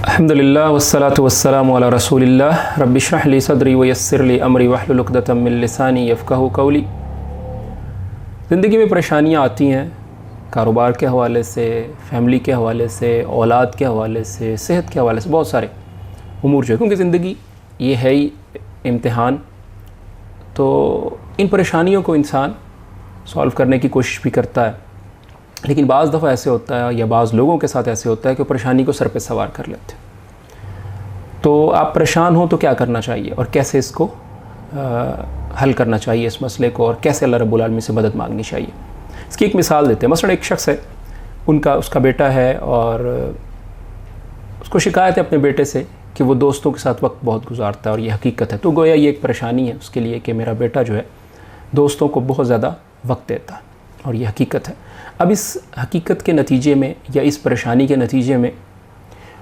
الحمدللہ والصلاة والسلام علی رسول اللہ رب اشرح لی صدری ویسر لی امری واحلل عقدۃ من لسانی یفقہوا قولی۔ زندگی میں پریشانیاں آتی ہیں، کاروبار کے حوالے سے، فیملی کے حوالے سے، اولاد کے حوالے سے، صحت کے حوالے سے، بہت سارے امور جو ہے، کیونکہ زندگی یہ ہے ہی امتحان۔ تو ان پریشانیوں کو انسان سالو کرنے کی کوشش بھی کرتا ہے، لیکن بعض دفعہ ایسے ہوتا ہے یا بعض لوگوں کے ساتھ ایسے ہوتا ہے کہ پریشانی کو سر پہ سوار کر لیتے ہیں۔ تو آپ پریشان ہوں تو کیا کرنا چاہیے اور کیسے اس کو حل کرنا چاہیے اس مسئلے کو، اور کیسے اللہ رب العالمین سے مدد مانگنی چاہیے؟ اس کی ایک مثال دیتے ہیں۔ مثلا ایک شخص ہے، اس کا بیٹا ہے، اور اس کو شکایت ہے اپنے بیٹے سے کہ وہ دوستوں کے ساتھ وقت بہت گزارتا ہے، اور یہ حقیقت ہے۔ تو گویا یہ ایک پریشانی ہے اس کے لیے کہ میرا بیٹا جو ہے دوستوں کو بہت زیادہ وقت دیتا ہے، اور یہ حقیقت ہے۔ اب اس حقیقت کے نتیجے میں یا اس پریشانی کے نتیجے میں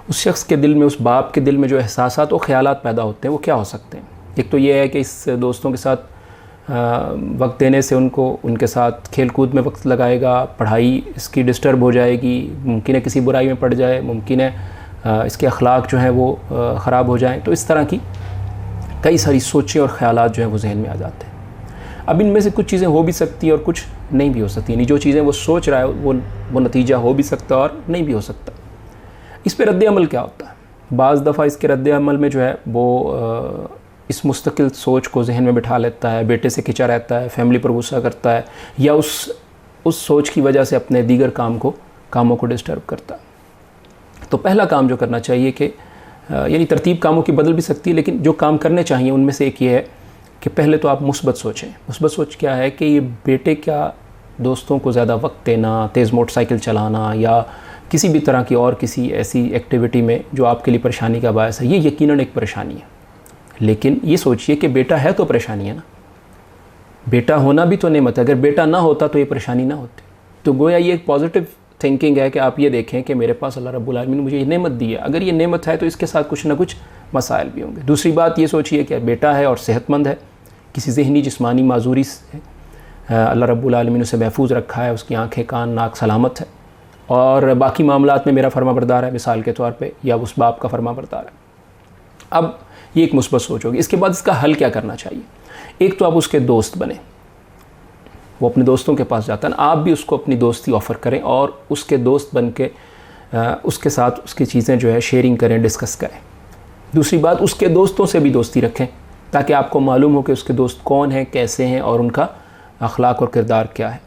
اس شخص کے دل میں، اس باپ کے دل میں جو احساسات و خیالات پیدا ہوتے ہیں وہ کیا ہو سکتے ہیں؟ ایک تو یہ ہے کہ اس دوستوں کے ساتھ وقت دینے سے ان کے ساتھ کھیل کود میں وقت لگائے گا، پڑھائی اس کی ڈسٹرب ہو جائے گی، ممکن ہے کسی برائی میں پڑ جائے، ممکن ہے اس کے اخلاق جو ہیں وہ خراب ہو جائیں۔ تو اس طرح کی کئی ساری سوچیں اور خیالات جو ہیں وہ ذہن میں آ جاتے ہیں۔ اب ان میں سے کچھ چیزیں ہو بھی سکتی ہیں اور کچھ نہیں بھی ہو سکتی، یعنی جو چیزیں وہ سوچ رہا ہے وہ نتیجہ ہو بھی سکتا اور نہیں بھی ہو سکتا۔ اس پہ رد عمل کیا ہوتا ہے؟ بعض دفعہ اس کے رد عمل میں جو ہے وہ اس مستقل سوچ کو ذہن میں بٹھا لیتا ہے، بیٹے سے کھنچا رہتا ہے، فیملی پر غصہ کرتا ہے، یا اس سوچ کی وجہ سے اپنے دیگر کاموں کو ڈسٹرب کرتا ہے۔ تو پہلا کام جو کرنا چاہیے کہ یعنی ترتیب کاموں کی بدل بھی سکتی ہے، لیکن جو کام کرنے چاہیے ان میں سے ایک یہ ہے کہ پہلے تو آپ مثبت سوچیں۔ مثبت سوچ کیا ہے کہ یہ بیٹے کیا دوستوں کو زیادہ وقت دینا، تیز موٹر سائیکل چلانا، یا کسی بھی طرح کی اور کسی ایسی ایکٹیویٹی میں جو آپ کے لیے پریشانی کا باعث ہے، یہ یقیناً ایک پریشانی ہے۔ لیکن یہ سوچئے کہ بیٹا ہے تو پریشانی ہے نا، بیٹا ہونا بھی تو نعمت ہے۔ اگر بیٹا نہ ہوتا تو یہ پریشانی نہ ہوتی۔ تو گویا یہ ایک پازیٹیو تھنکنگ ہے کہ آپ یہ دیکھیں کہ میرے پاس اللہ رب العالمین نے مجھے یہ نعمت دی ہے، اگر یہ نعمت ہے تو اس کے ساتھ کچھ نہ کچھ مسائل بھی ہوں گے۔ دوسری بات یہ سوچئے کہ بیٹا ہے اور صحت مند ہے، کسی ذہنی جسمانی معذوری سے اللہ رب العالمین اسے محفوظ رکھا ہے، اس کی آنکھیں کان ناک سلامت ہے، اور باقی معاملات میں میرا فرما بردار ہے مثال کے طور پہ، یا اس باپ کا فرما بردار ہے۔ اب یہ ایک مثبت سوچ ہوگی۔ اس کے بعد اس کا حل کیا کرنا چاہیے؟ ایک تو آپ اس کے دوست بنیں، وہ اپنے دوستوں کے پاس جاتا ہے نا، آپ بھی اس کو اپنی دوستی آفر کریں اور اس کے دوست بن کے اس کے ساتھ اس کی چیزیں جو ہے شیئرنگ کریں، ڈسکس کریں۔ دوسری بات، اس کے دوستوں سے بھی دوستی رکھیں تاکہ آپ کو معلوم ہو کہ اس کے دوست کون ہیں، کیسے ہیں، اور ان کا اخلاق اور کردار کیا ہے۔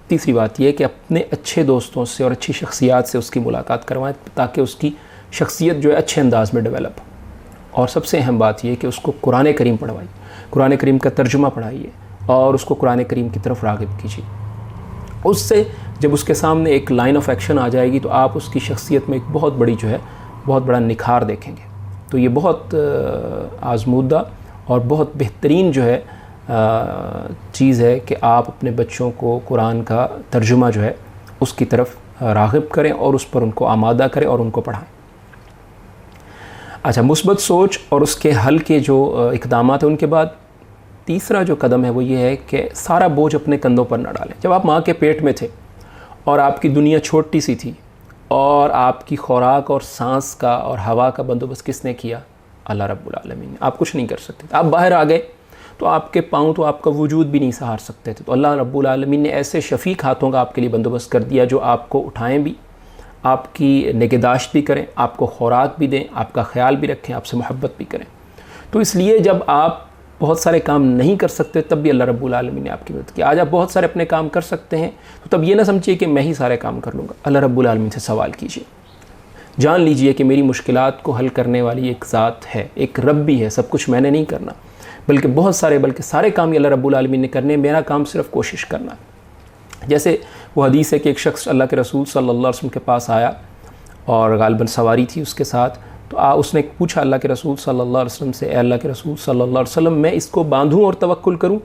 تیسری بات یہ کہ اپنے اچھے دوستوں سے اور اچھی شخصیات سے اس کی ملاقات کروائیں تاکہ اس کی شخصیت جو ہے اچھے انداز میں ڈیولپ ہو۔ اور سب سے اہم بات یہ کہ اس کو قرآن کریم پڑھوائیے، قرآن کریم کا ترجمہ پڑھائیے، اور اس کو قرآن کریم کی طرف راغب کیجیے۔ اس سے جب اس کے سامنے ایک لائن آف ایکشن آ جائے گی تو آپ اس کی شخصیت میں ایک بہت بڑا نکھار دیکھیں گے۔ تو یہ بہت آزمودہ اور بہت بہترین جو ہے چیز ہے کہ آپ اپنے بچوں کو قرآن کا ترجمہ جو ہے اس کی طرف راغب کریں اور اس پر ان کو آمادہ کریں اور ان کو پڑھائیں۔ اچھا، مثبت سوچ اور اس کے حل کے جو اقدامات ہیں، ان کے بعد تیسرا جو قدم ہے وہ یہ ہے کہ سارا بوجھ اپنے کندھوں پر نہ ڈالیں۔ جب آپ ماں کے پیٹ میں تھے اور آپ کی دنیا چھوٹی سی تھی، اور آپ کی خوراک اور سانس کا اور ہوا کا بندوبست کس نے کیا؟ اللہ رب العالمین نے۔ آپ کچھ نہیں کر سکتے تھے۔ آپ باہر آ گئے تو آپ کے پاؤں تو آپ کا وجود بھی نہیں سہار سکتے تھے، تو اللہ رب العالمین نے ایسے شفیق ہاتھوں کا آپ کے لیے بندوبست کر دیا جو آپ کو اٹھائیں بھی، آپ کی نگہداشت بھی کریں، آپ کو خوراک بھی دیں، آپ کا خیال بھی رکھیں، آپ سے محبت بھی کریں۔ تو اس لیے جب آپ بہت سارے کام نہیں کر سکتے تب بھی اللہ رب العالمین نے آپ کی مدد کی۔ آج آپ بہت سارے اپنے کام کر سکتے ہیں تو تب یہ نہ سمجھیے کہ میں ہی سارے کام کر لوں گا۔ اللہ رب العالمین سے سوال کیجیے، جان لیجئے کہ میری مشکلات کو حل کرنے والی ایک ذات ہے، ایک رب بھی ہے۔ سب کچھ میں نے نہیں کرنا، بلکہ سارے کام اللہ رب العالمین نے کرنے، میرا کام صرف کوشش کرنا ہے۔ جیسے وہ حدیث ہے کہ ایک شخص اللہ کے رسول صلی اللہ علیہ وسلم کے پاس آیا اور غالباً سواری تھی اس کے ساتھ، تو اس نے پوچھا اللہ کے رسول صلی اللہ علیہ وسلم سے، اے اللہ کے رسول صلی اللہ علیہ وسلم، میں اس کو باندھوں اور توکل کروں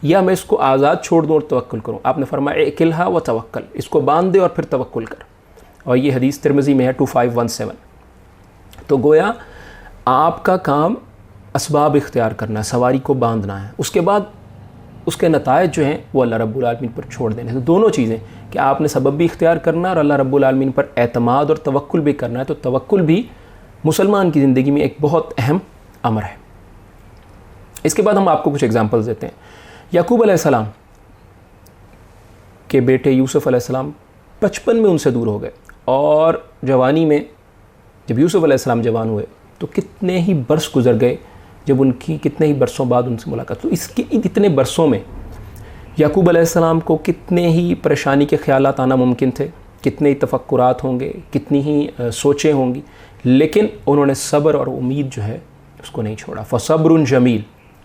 یا میں اس کو آزاد چھوڑ دوں اور توکل کروں؟ آپ نے فرمایا اکلھا و توکل، اس کو باندھ دے اور پھر توکل کر۔ اور یہ حدیث ترمذی میں ہے 2517. تو گویا آپ کا کام اسباب اختیار کرنا ہے، سواری کو باندھنا ہے، اس کے بعد اس کے نتائج جو ہیں وہ اللہ رب العالمین پر چھوڑ دینے. تو دونوں چیزیں کہ آپ نے سبب بھی اختیار کرنا ہے اور اللہ رب العالمین پر اعتماد اور توکل بھی کرنا ہے. تو توکل بھی مسلمان کی زندگی میں ایک بہت اہم امر ہے. اس کے بعد ہم آپ کو کچھ ایگزامپلز دیتے ہیں. یعقوب علیہ السلام کے بیٹے یوسف علیہ السلام بچپن میں ان سے دور ہو گئے، اور جوانی میں جب یوسف علیہ السلام جوان ہوئے تو کتنے ہی برس گزر گئے جب ان کی کتنے ہی برسوں بعد ان سے ملاقات. تو اس کے اتنے برسوں میں یعقوب علیہ السلام کو کتنے ہی پریشانی کے خیالات آنا ممکن تھے، کتنے ہی تفکرات ہوں گے، کتنی ہی سوچیں ہوں گی، لیکن انہوں نے صبر اور امید جو ہے اس کو نہیں چھوڑا. فصبر جمیل،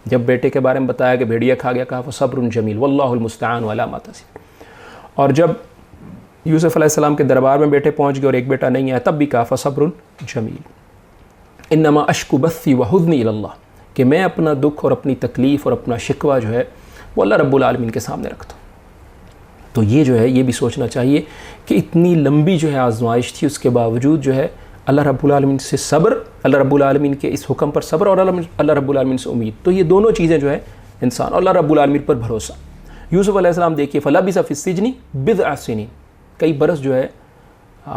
جب بیٹے کے بارے میں بتایا کہ بھیڑیا کھا گیا، کہا فصبر جمیل واللہ المستعان علی ما تصفون. اور جب یوسف علیہ السلام کے دربار میں بیٹے پہنچ گئے اور ایک بیٹا نہیں آیا، تب بھی کہا فصبر جمیل. انما اشکو بثی وحزنی الی اللہ، کہ میں اپنا دکھ اور اپنی تکلیف اور اپنا شکوہ جو ہے وہ اللہ رب العالمین کے سامنے رکھتا ہوں. تو یہ جو ہے یہ بھی سوچنا چاہیے کہ اتنی لمبی جو ہے آزمائش تھی، اس کے باوجود جو ہے اللہ رب العالمین سے صبر، اللہ رب العالمین کے اس حکم پر صبر، اور اللہ رب العالمین سے امید. تو یہ دونوں چیزیں جو ہے انسان اور اللہ رب العالمین پر بھروسہ. یوسف علیہ السلام دیکھیے فلبث فی السجن بضع سنین، کئی برس جو ہے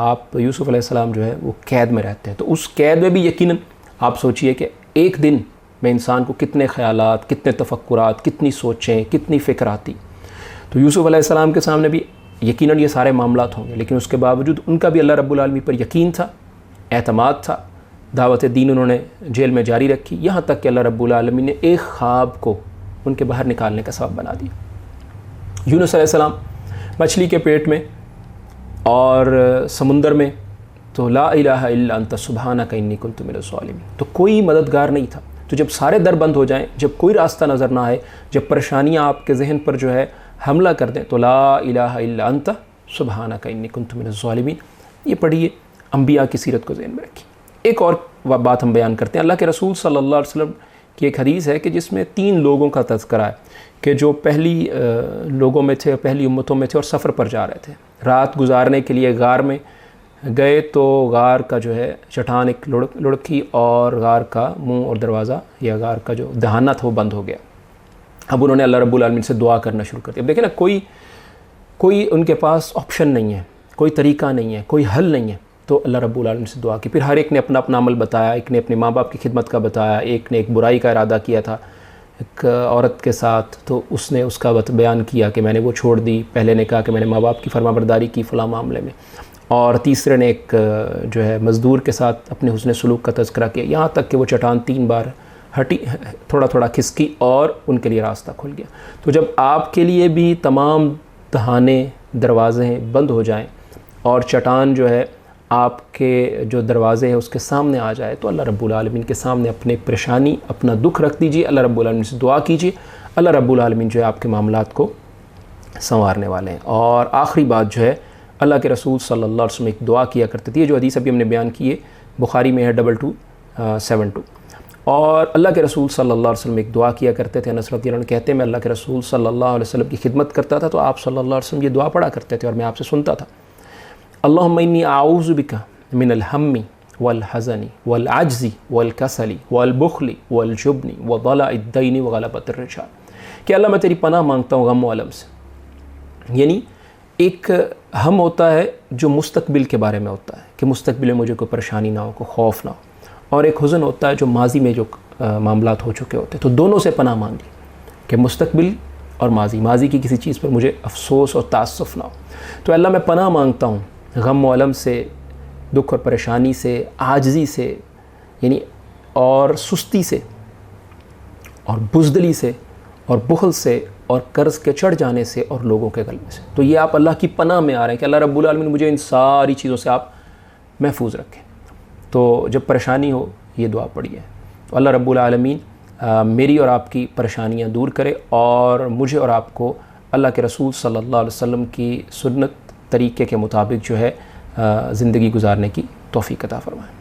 آپ یوسف علیہ السلام جو ہے وہ قید میں رہتے ہیں. تو اس قید میں بھی یقیناً آپ سوچئے کہ ایک دن میں انسان کو کتنے خیالات، کتنے تفکرات، کتنی سوچیں، کتنی فکر آتی. تو یوسف علیہ السلام کے سامنے بھی یقیناً یہ سارے معاملات ہوں گے، لیکن اس کے باوجود ان کا بھی اللہ رب العالمین پر یقین تھا، اعتماد تھا. دعوت دین انہوں نے جیل میں جاری رکھی، یہاں تک کہ اللہ رب العالمین نے ایک خواب کو ان کے باہر نکالنے کا سبب بنا دیا. یونس علیہ السلام مچھلی کے پیٹ میں اور سمندر میں، تو لا الہ الا انت سبحانک انی کنت من الظالمین، تو کوئی مددگار نہیں تھا. تو جب سارے در بند ہو جائیں، جب کوئی راستہ نظر نہ آئے، جب پریشانیاں آپ کے ذہن پر جو ہے حملہ کر دیں، تو لا الہ الا انت سبحانک انی کنت من الظالمین. یہ پڑھیے، انبیاء کی سیرت کو ذہن میں رکھیے. ایک اور بات ہم بیان کرتے ہیں. اللہ کے رسول صلی اللہ علیہ وسلم کی ایک حدیث ہے کہ جس میں 3 لوگوں کا تذکرہ ہے کہ جو پہلی لوگوں میں تھے، پہلی امتوں میں تھے اور سفر پر جا رہے تھے. رات گزارنے کے لیے غار میں گئے تو غار کا جو ہے چٹان ایک لڑکی اور غار کا منہ اور دروازہ یا غار کا جو دہانہ تھا وہ بند ہو گیا. اب انہوں نے اللہ رب العالمین سے دعا کرنا شروع کر دیا. اب دیکھیں نا، کوئی ان کے پاس آپشن نہیں ہے، کوئی طریقہ نہیں ہے، کوئی حل نہیں ہے. تو اللہ رب العالمین سے دعا کی. پھر ہر ایک نے اپنا اپنا عمل بتایا. ایک نے اپنے ماں باپ کی خدمت کا بتایا، ایک نے ایک برائی کا ارادہ کیا تھا ایک عورت کے ساتھ، تو اس نے اس کا بیان کیا کہ میں نے وہ چھوڑ دی. پہلے نے کہا کہ میں نے ماں باپ کی فرما برداری کی فلاں معاملے میں، اور تیسرے نے ایک جو ہے مزدور کے ساتھ اپنے حسن سلوک کا تذکرہ کیا، یہاں تک کہ وہ چٹان 3 بار ہٹی، تھوڑا تھوڑا کھسکی اور ان کے لیے راستہ کھل گیا. تو جب آپ کے لیے بھی تمام دہانے دروازے بند ہو جائیں اور چٹان جو ہے آپ کے جو دروازے ہیں اس کے سامنے آ جائے، تو اللہ رب العالمین کے سامنے اپنے پریشانی، اپنا دکھ رکھ دیجیے، اللہ رب العالمین سے دعا کیجیے. اللہ رب العالمین جو ہے آپ کے معاملات کو سنوارنے والے ہیں. اور آخری بات جو ہے، اللہ کے رسول صلی اللہ علیہ وسلم ایک دعا کیا کرتے تھے. یہ جو حدیث ابھی ہم نے بیان کی ہے بخاری میں ہے 2272. اور اللہ کے رسول صلی اللہ علیہ وسلم ایک دعا کیا کرتے تھے. انس رضی اللہ عنہ کہتے ہیں میں اللہ کے رسول صلی اللہ علیہ وسلم کی خدمت کرتا تھا تو آپ صلی اللہ علیہ وسلم یہ دعا پڑھا کرتے تھے اور میں آپ سے سنتا تھا. اللہم انی اعوذ بک من الہم والحزن والعجز والکسل والبخل والجبن وضلع الدین وغلبۃ الرجال، کہ اللہ میں تیری پناہ مانگتا ہوں غم و علم سے. یعنی ایک ہم ہوتا ہے جو مستقبل کے بارے میں ہوتا ہے کہ مستقبل میں مجھے کوئی پریشانی نہ ہو، کوئی خوف نہ ہو، اور ایک حزن ہوتا ہے جو ماضی میں جو معاملات ہو چکے ہوتے ہیں. تو دونوں سے پناہ مانگی کہ مستقبل اور ماضی کی کسی چیز پر مجھے افسوس اور تاسف نہ ہو. تو اللہ میں پناہ مانگتا ہوں غم و علم سے، دکھ اور پریشانی سے، عاجزی سے یعنی اور سستی سے، اور بزدلی سے، اور بخل سے، اور قرض کے چڑھ جانے سے، اور لوگوں کے غلبے سے. تو یہ آپ اللہ کی پناہ میں آ رہے ہیں کہ اللہ رب العالمین مجھے ان ساری چیزوں سے آپ محفوظ رکھیں. تو جب پریشانی ہو یہ دعا پڑھیے. تو اللہ رب العالمین میری اور آپ کی پریشانیاں دور کرے اور مجھے اور آپ کو اللہ کے رسول صلی اللہ علیہ وسلم کی سنت طریقے کے مطابق جو ہے زندگی گزارنے کی توفیق عطا فرمائے.